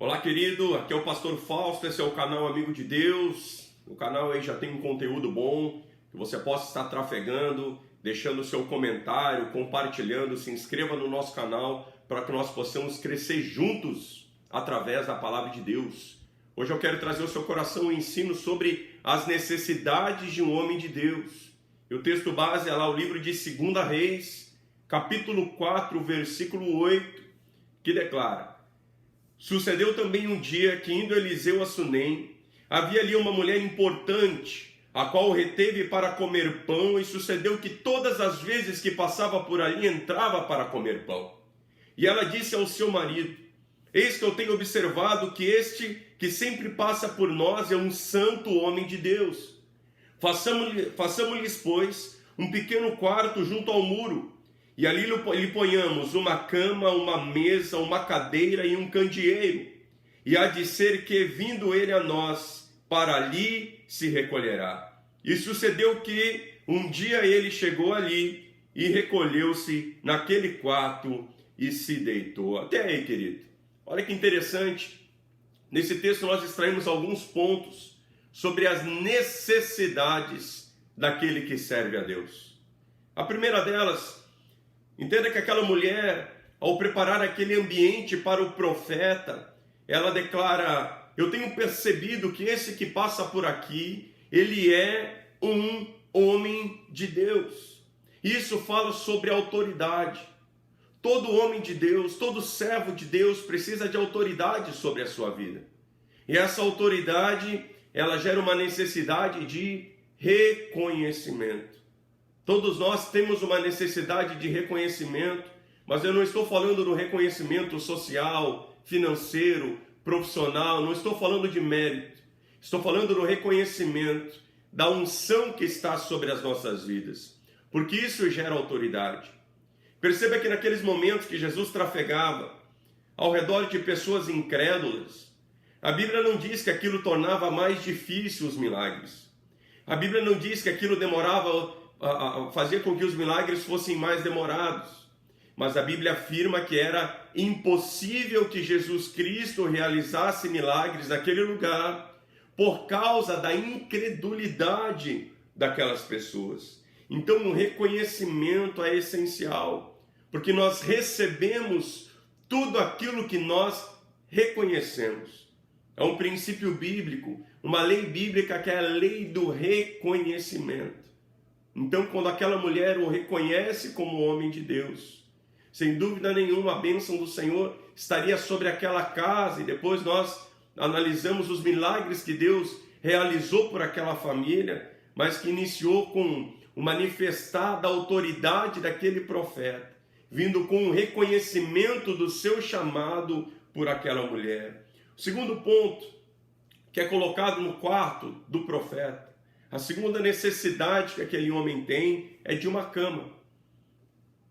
Olá, querido, aqui é o Pastor Fausto, esse é o canal Amigo de Deus. O canal aí já tem um conteúdo bom, que você possa estar trafegando, deixando o seu comentário, compartilhando, se inscreva no nosso canal para que nós possamos crescer juntos através da Palavra de Deus. Hoje eu quero trazer ao seu coração um ensino sobre as necessidades de um homem de Deus. E o texto base é lá o livro de 2 Reis, capítulo 4, versículo 8, que declara: Sucedeu também um dia que, indo Eliseu a Sunem, havia ali uma mulher importante, a qual o reteve para comer pão, e sucedeu que todas as vezes que passava por ali, entrava para comer pão. E ela disse ao seu marido: Eis que eu tenho observado que este que sempre passa por nós é um santo homem de Deus. Façamos-lhes, pois, um pequeno quarto junto ao muro, e ali lhe ponhamos uma cama, uma mesa, uma cadeira e um candeeiro. E há de ser que, vindo ele a nós, para ali se recolherá. E sucedeu que um dia ele chegou ali e recolheu-se naquele quarto e se deitou. Até aí, querido. Olha que interessante. Nesse texto nós extraímos alguns pontos sobre as necessidades daquele que serve a Deus. A primeira delas, entenda que aquela mulher, ao preparar aquele ambiente para o profeta, ela declara: eu tenho percebido que esse que passa por aqui, ele é um homem de Deus. Isso fala sobre autoridade. Todo homem de Deus, todo servo de Deus precisa de autoridade sobre a sua vida. E essa autoridade, ela gera uma necessidade de reconhecimento. Todos nós temos uma necessidade de reconhecimento, mas eu não estou falando do reconhecimento social, financeiro, profissional, não estou falando de mérito. Estou falando do reconhecimento da unção que está sobre as nossas vidas, porque isso gera autoridade. Perceba que naqueles momentos que Jesus trafegava ao redor de pessoas incrédulas, a Bíblia não diz que aquilo tornava mais difícil os milagres. A Bíblia não diz que aquilo fazia com que os milagres fossem mais demorados. Mas a Bíblia afirma que era impossível que Jesus Cristo realizasse milagres naquele lugar por causa da incredulidade daquelas pessoas. Então o reconhecimento é essencial, porque nós recebemos tudo aquilo que nós reconhecemos. É um princípio bíblico, uma lei bíblica que é a lei do reconhecimento. Então, quando aquela mulher o reconhece como homem de Deus, sem dúvida nenhuma, a bênção do Senhor estaria sobre aquela casa. E depois nós analisamos os milagres que Deus realizou por aquela família, mas que iniciou com o manifestar da autoridade daquele profeta, vindo com o reconhecimento do seu chamado por aquela mulher. O segundo ponto, que é colocado no quarto do profeta, a segunda necessidade que aquele homem tem é de uma cama.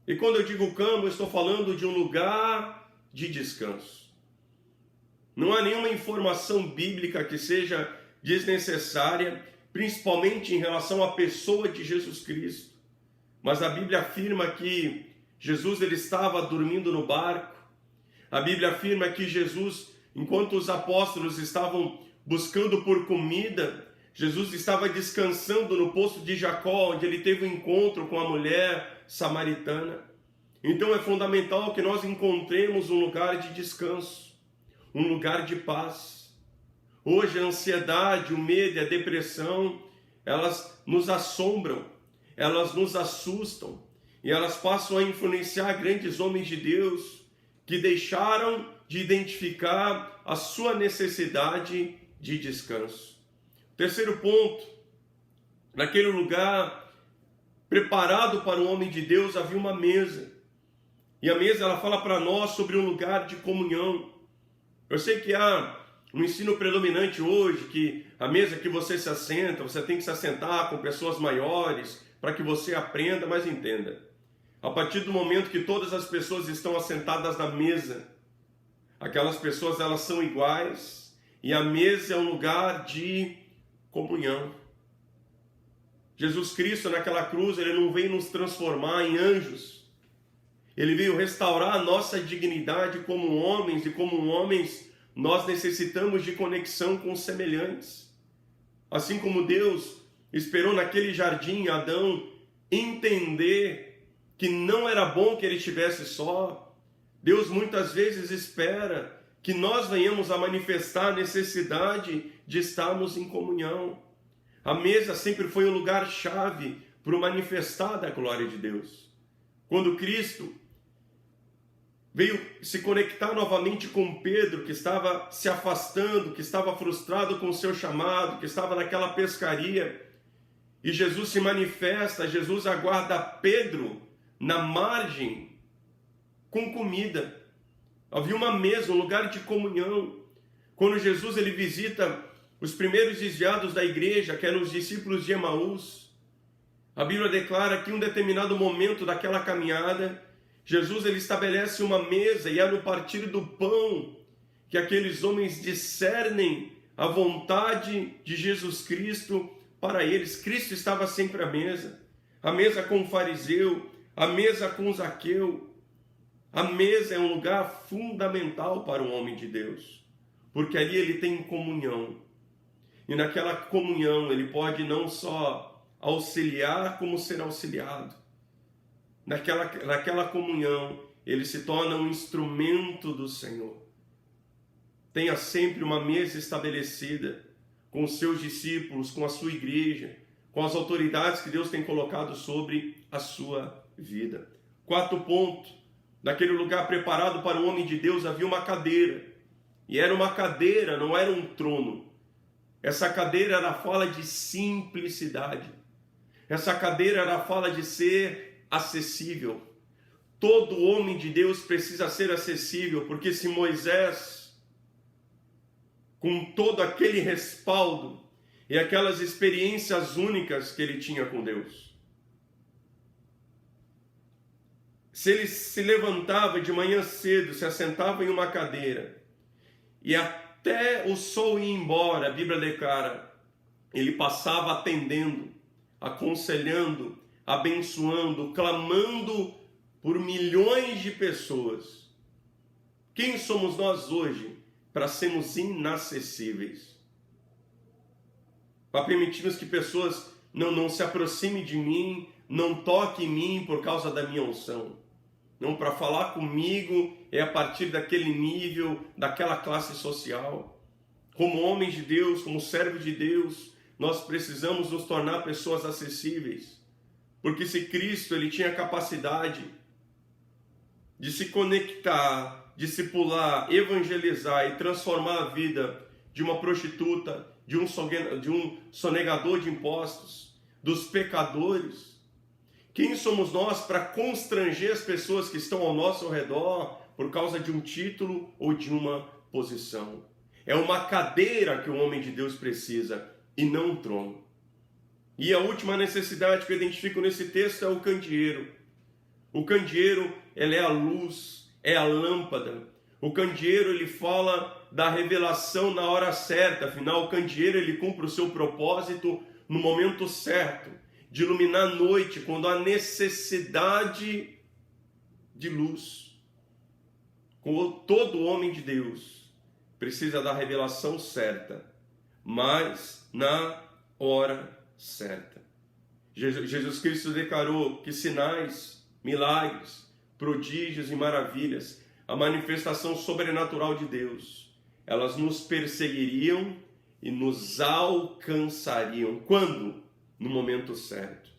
E quando eu digo cama, eu estou falando de um lugar de descanso. Não há nenhuma informação bíblica que seja desnecessária, principalmente em relação à pessoa de Jesus Cristo. Mas a Bíblia afirma que Jesus ele estava dormindo no barco. A Bíblia afirma que Jesus, enquanto os apóstolos estavam buscando por comida, Jesus estava descansando no poço de Jacó, onde ele teve um encontro com a mulher samaritana. Então é fundamental que nós encontremos um lugar de descanso, um lugar de paz. Hoje a ansiedade, o medo e a depressão, elas nos assombram, elas nos assustam e elas passam a influenciar grandes homens de Deus que deixaram de identificar a sua necessidade de descanso. Terceiro ponto, naquele lugar preparado para o homem de Deus havia uma mesa. E a mesa ela fala para nós sobre um lugar de comunhão. Eu sei que há um ensino predominante hoje, que a mesa que você se assenta, você tem que se assentar com pessoas maiores para que você aprenda, mas entenda. A partir do momento que todas as pessoas estão assentadas na mesa, aquelas pessoas elas são iguais e a mesa é um lugar de comunhão. Jesus Cristo naquela cruz, ele não veio nos transformar em anjos. Ele veio restaurar a nossa dignidade como homens e como homens nós necessitamos de conexão com os semelhantes. Assim como Deus esperou naquele jardim Adão entender que não era bom que ele estivesse só, Deus muitas vezes espera que nós venhamos a manifestar a necessidade de estarmos em comunhão. A mesa sempre foi um lugar-chave para o manifestar da glória de Deus. Quando Cristo veio se conectar novamente com Pedro, que estava se afastando, que estava frustrado com o seu chamado, que estava naquela pescaria, e Jesus se manifesta, Jesus aguarda Pedro na margem com comida. Havia uma mesa, um lugar de comunhão. Quando Jesus ele visita os primeiros desviados da igreja, que eram os discípulos de Emaús, a Bíblia declara que em um determinado momento daquela caminhada, Jesus ele estabelece uma mesa e é no partir do pão que aqueles homens discernem a vontade de Jesus Cristo para eles. Cristo estava sempre à mesa com o fariseu, a mesa com Zaqueu. A mesa é um lugar fundamental para o homem de Deus, porque ali ele tem comunhão. E naquela comunhão ele pode não só auxiliar, como ser auxiliado. Naquela comunhão, ele se torna um instrumento do Senhor. Tenha sempre uma mesa estabelecida com os seus discípulos, com a sua igreja, com as autoridades que Deus tem colocado sobre a sua vida. 4 ponto. Naquele lugar preparado para o homem de Deus havia uma cadeira. E era uma cadeira, não era um trono. Essa cadeira era a fala de simplicidade. Essa cadeira era a fala de ser acessível. Todo homem de Deus precisa ser acessível, porque se Moisés, com todo aquele respaldo e aquelas experiências únicas que ele tinha com Deus, se ele se levantava de manhã cedo, se assentava em uma cadeira e até o sol ir embora, a Bíblia declara, ele passava atendendo, aconselhando, abençoando, clamando por milhões de pessoas. Quem somos nós hoje para sermos inacessíveis? Para permitirmos que pessoas não se aproximem de mim, não toquem em mim por causa da minha unção. Não, para falar comigo é a partir daquele nível, daquela classe social. Como homens de Deus, como servos de Deus, nós precisamos nos tornar pessoas acessíveis. Porque se Cristo ele tinha a capacidade de se conectar, discipular, evangelizar e transformar a vida de uma prostituta, de um sonegador de impostos, dos pecadores, quem somos nós para constranger as pessoas que estão ao nosso redor por causa de um título ou de uma posição? É uma cadeira que o homem de Deus precisa e não um trono. E a última necessidade que eu identifico nesse texto é o candeeiro. O candeeiro, ele é a luz, é a lâmpada. O candeeiro, ele fala da revelação na hora certa. Afinal, o candeeiro, ele cumpre o seu propósito no momento certo, de iluminar a noite, quando há necessidade de luz. Todo homem de Deus precisa da revelação certa, mas na hora certa. Jesus Cristo declarou que sinais, milagres, prodígios e maravilhas, a manifestação sobrenatural de Deus, elas nos perseguiriam e nos alcançariam. Quando? No momento certo.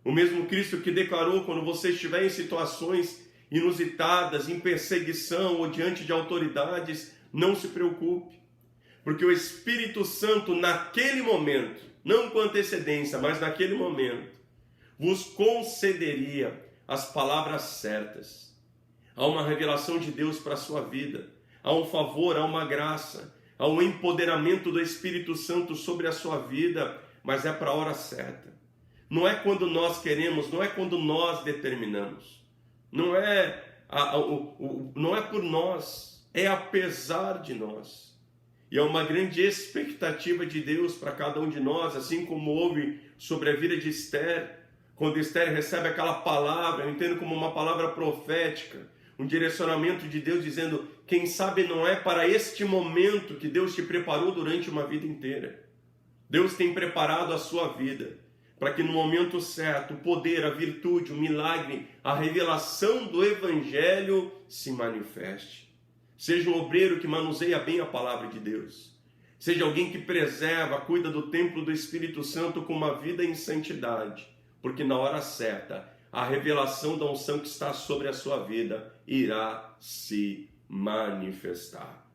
O mesmo Cristo que declarou: quando você estiver em situações inusitadas, em perseguição ou diante de autoridades, não se preocupe, porque o Espírito Santo naquele momento, não com antecedência, mas naquele momento, vos concederia as palavras certas. Há uma revelação de Deus para a sua vida, há um favor, há uma graça, há um empoderamento do Espírito Santo sobre a sua vida, mas é para a hora certa. Não é quando nós queremos, não é quando nós determinamos, não é por nós, é apesar de nós. E é uma grande expectativa de Deus para cada um de nós, assim como houve sobre a vida de Esther. Quando Esther recebe aquela palavra, eu entendo como uma palavra profética, um direcionamento de Deus dizendo: quem sabe não é para este momento que Deus te preparou durante uma vida inteira. Deus tem preparado a sua vida para que no momento certo o poder, a virtude, o milagre, a revelação do Evangelho se manifeste. Seja um obreiro que manuseia bem a palavra de Deus. Seja alguém que preserva, cuida do templo do Espírito Santo com uma vida em santidade, porque na hora certa a revelação da unção que está sobre a sua vida irá se manifestar.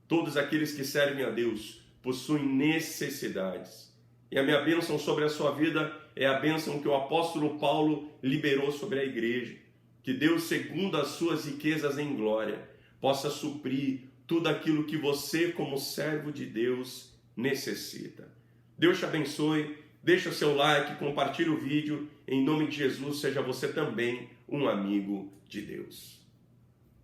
Todos aqueles que servem a Deus possuem necessidades. E a minha bênção sobre a sua vida é a bênção que o apóstolo Paulo liberou sobre a igreja. Que Deus, segundo as suas riquezas em glória, possa suprir tudo aquilo que você, como servo de Deus, necessita. Deus te abençoe. Deixa o seu like, compartilhe o vídeo. Em nome de Jesus, seja você também um amigo de Deus.